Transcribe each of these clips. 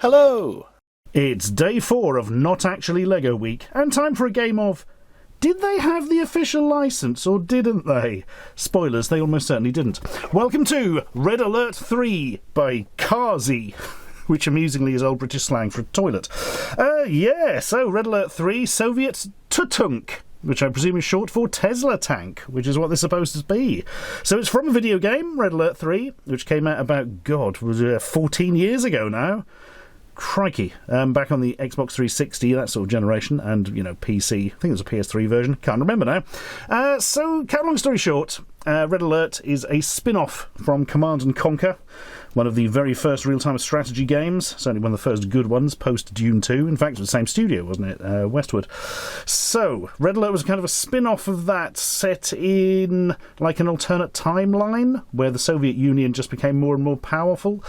Hello! It's day 4 of Not Actually LEGO Week, and time for a game of did they have the official licence or didn't they? Spoilers, they almost certainly didn't. Welcome to Red Alert 3 by Kazi, which amusingly is old British slang for a toilet. So Red Alert 3 Soviet Tank, which I presume is short for Tesla Tank, which is what they're supposed to be. So it's from a video game, Red Alert 3, which came out about, 14 years ago now. Crikey. Back on the Xbox 360, that sort of generation, and, PC. I think it was a PS3 version. Can't remember now. So, cut long story short, Red Alert is a spin-off from Command & Conquer, one of the very first real-time strategy games, certainly one of the first good ones, post-Dune 2. In fact, it was the same studio, wasn't it? Westwood. So, Red Alert was kind of a spin-off of that, set in, like, an alternate timeline, where the Soviet Union just became more and more powerful,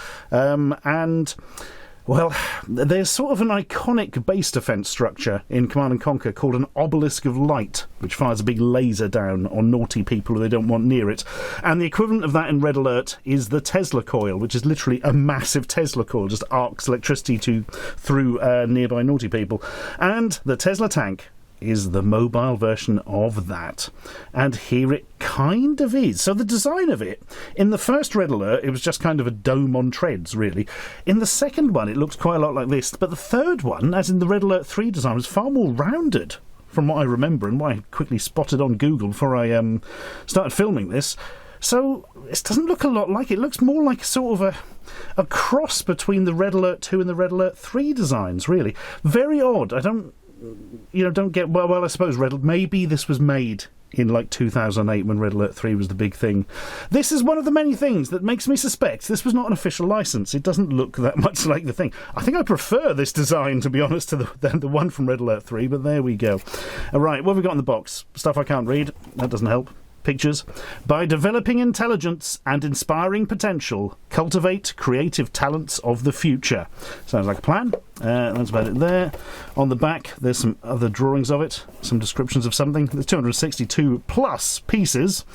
well, there's sort of an iconic base defence structure in Command & Conquer called an obelisk of light, which fires a big laser down on naughty people who they don't want near it. And the equivalent of that in Red Alert is the Tesla coil, which is literally a massive Tesla coil, just arcs electricity through nearby naughty people. And the Tesla Tank is the mobile version of that. And here it kind of is. So the design of it, in the first Red Alert, it was just kind of a dome on treads, really. In the second one, it looks quite a lot like this. But the third one, as in the Red Alert 3 design, was far more rounded, from what I remember, and what I quickly spotted on Google before I started filming this. So it doesn't look a lot like it. It looks more like sort of a cross between the Red Alert 2 and the Red Alert 3 designs, really. Very odd. I don't get... Well, I suppose maybe this was made in, 2008 when Red Alert 3 was the big thing. This is one of the many things that makes me suspect this was not an official licence. It doesn't look that much like the thing. I think I prefer this design, to be honest, to the one from Red Alert 3, but there we go. Right, what have we got in the box? Stuff I can't read. That doesn't help. Pictures. By developing intelligence and inspiring potential, cultivate creative talents of the future. Sounds like a plan. That's about it there. On the back, there's some other drawings of it, some descriptions of something. There's 262 plus pieces.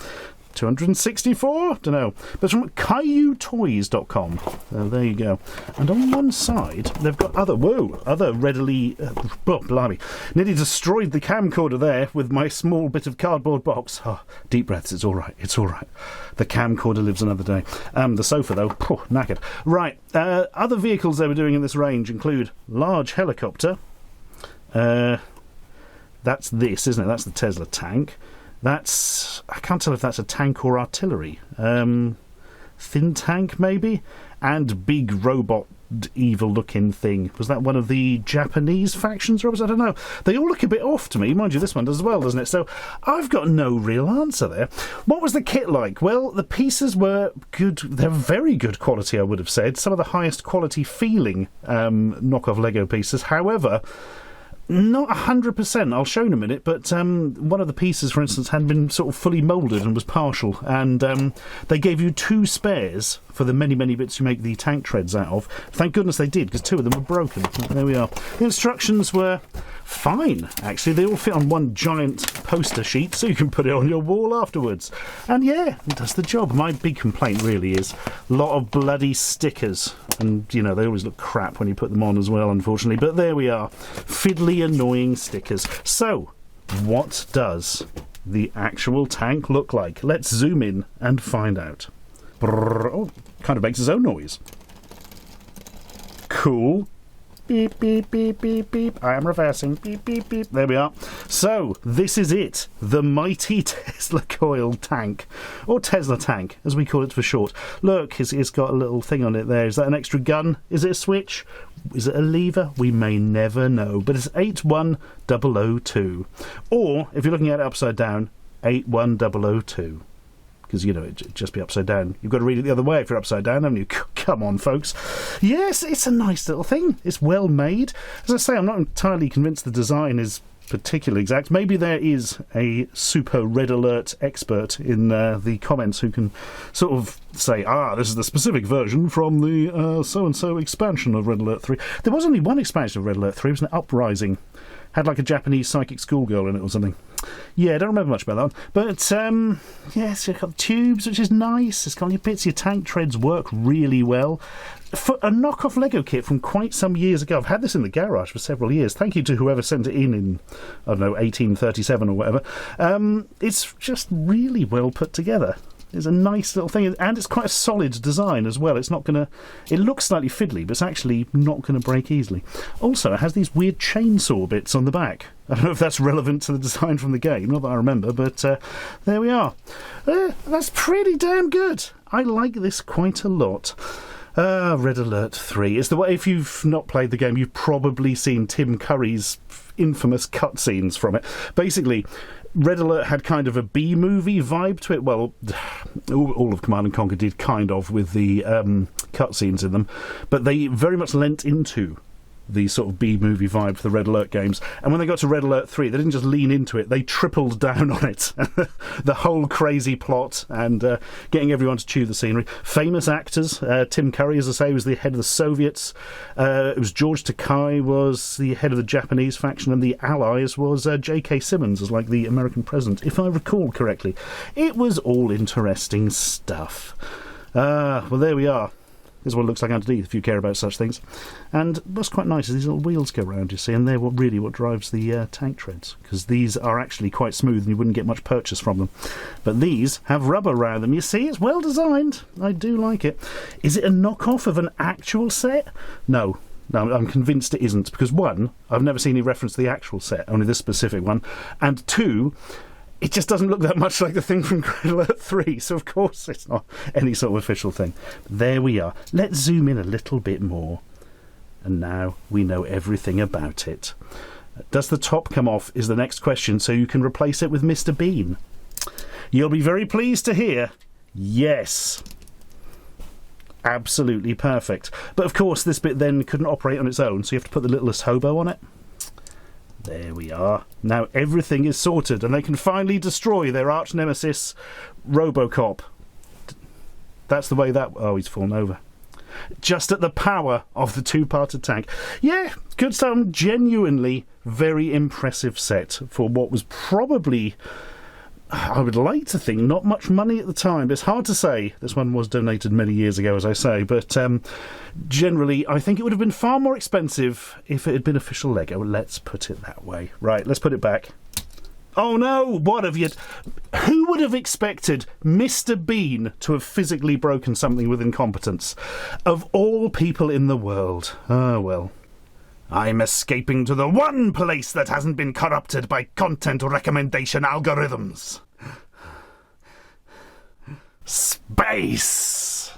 264? Don't know. But it's from CaillouToys.com. There you go. And on one side, they've got other readily... blimey. Nearly destroyed the camcorder there with my small bit of cardboard box. Oh, deep breaths, it's all right. It's all right. The camcorder lives another day. The sofa, though, knackered. Right. Other vehicles they were doing in this range include large helicopter. That's this, isn't it? That's the Tesla Tank. I can't tell if that's a tank or artillery. Thin tank, maybe? And big robot, evil-looking thing. Was that one of the Japanese factions robots? I don't know. They all look a bit off to me. Mind you, this one does as well, doesn't it? So I've got no real answer there. What was the kit like? Well, the pieces were good. They're very good quality, I would have said. Some of the highest quality feeling knockoff Lego pieces. However... not 100%, I'll show in a minute, but one of the pieces, for instance, had been sort of fully moulded and was partial, and they gave you 2 spares for the many, many bits you make the tank treads out of. Thank goodness they did, because 2 of them were broken. There we are. The instructions were fine, actually. They all fit on one giant poster sheet, so you can put it on your wall afterwards. And yeah, it does the job. My big complaint really is a lot of bloody stickers. And, they always look crap when you put them on as well, unfortunately. But there we are. Fiddly, annoying stickers. So, what does the actual tank look like? Let's zoom in and find out. Oh, kind of makes its own noise. Cool. Beep, beep, beep, beep, beep. I am reversing. Beep, beep, beep. There we are. So, this is it. The mighty Tesla coil tank. Or Tesla Tank, as we call it for short. Look, it's got a little thing on it there. Is that an extra gun? Is it a switch? Is it a lever? We may never know. But it's 81002. Or, if you're looking at it upside down, 81002. Because, it'd just be upside down. You've got to read it the other way if you're upside down, haven't you? Come on, folks. Yes, it's a nice little thing. It's well made. As I say, I'm not entirely convinced the design is particularly exact. Maybe there is a super Red Alert expert in the comments who can sort of say, this is the specific version from the so-and-so expansion of Red Alert 3. There was only one expansion of Red Alert 3. It was an Uprising. Had like a Japanese psychic schoolgirl in it or something. Yeah, I don't remember much about that one. But, yes, you've got tubes, which is nice. It's got your bits. Your tank treads work really well. For a knockoff Lego kit from quite some years ago, I've had this in the garage for several years. Thank you to whoever sent it in, I don't know, 1837 or whatever. It's just really well put together. It's a nice little thing, and it's quite a solid design as well. It's not going to... It looks slightly fiddly, but it's actually not going to break easily. Also, it has these weird chainsaw bits on the back. I don't know if that's relevant to the design from the game, not that I remember, but there we are. That's pretty damn good. I like this quite a lot. Red Alert 3 is the way. If you've not played the game, you've probably seen Tim Curry's infamous cutscenes from it. Basically, Red Alert had kind of a B-movie vibe to it. Well, all of Command & Conquer did kind of with the cutscenes in them, but they very much lent into the sort of B-movie vibe for the Red Alert games. And when they got to Red Alert 3, they didn't just lean into it, they tripled down on it. The whole crazy plot and getting everyone to chew the scenery. Famous actors. Tim Curry, as I say, was the head of the Soviets. It was George Takei was the head of the Japanese faction, and the Allies was J.K. Simmons as like the American president, if I recall correctly. It was all interesting stuff. Well, there we are. This is what it looks like underneath, if you care about such things. And what's quite nice is these little wheels go around, you see, and they're what drives the tank treads, because these are actually quite smooth and you wouldn't get much purchase from them. But these have rubber around them. You see, it's well designed. I do like it. Is it a knockoff of an actual set? No, I'm convinced it isn't, because one, I've never seen any reference to the actual set, only this specific one, and two, it just doesn't look that much like the thing from Red Alert 3, so of course it's not any sort of official thing. But there we are. Let's zoom in a little bit more. And now we know everything about it. Does the top come off is the next question, so you can replace it with Mr. Bean. You'll be very pleased to hear, yes. Absolutely perfect. But of course this bit then couldn't operate on its own, so you have to put the littlest hobo on it. There we are. Now everything is sorted and they can finally destroy their arch nemesis, Robocop. That's the way that... Oh, he's fallen over. Just at the power of the two-parted tank. Yeah, good stuff. Genuinely very impressive set for what was probably... I would like to think not much money at the time. It's hard to say. This one was donated many years ago, as I say, but generally I think it would have been far more expensive if it had been official Lego. Let's put it that way. Right, let's put it back. Oh no, what have you... Who would have expected Mr. Bean to have physically broken something with incompetence? Of all people in the world. Oh well. I'm escaping to the one place that hasn't been corrupted by content recommendation algorithms. Space!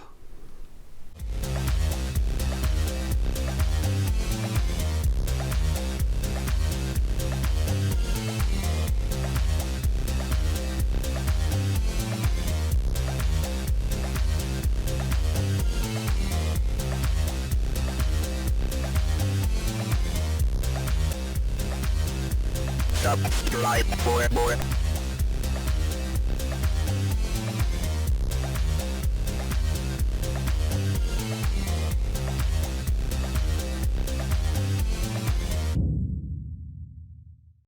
Subscribe for more.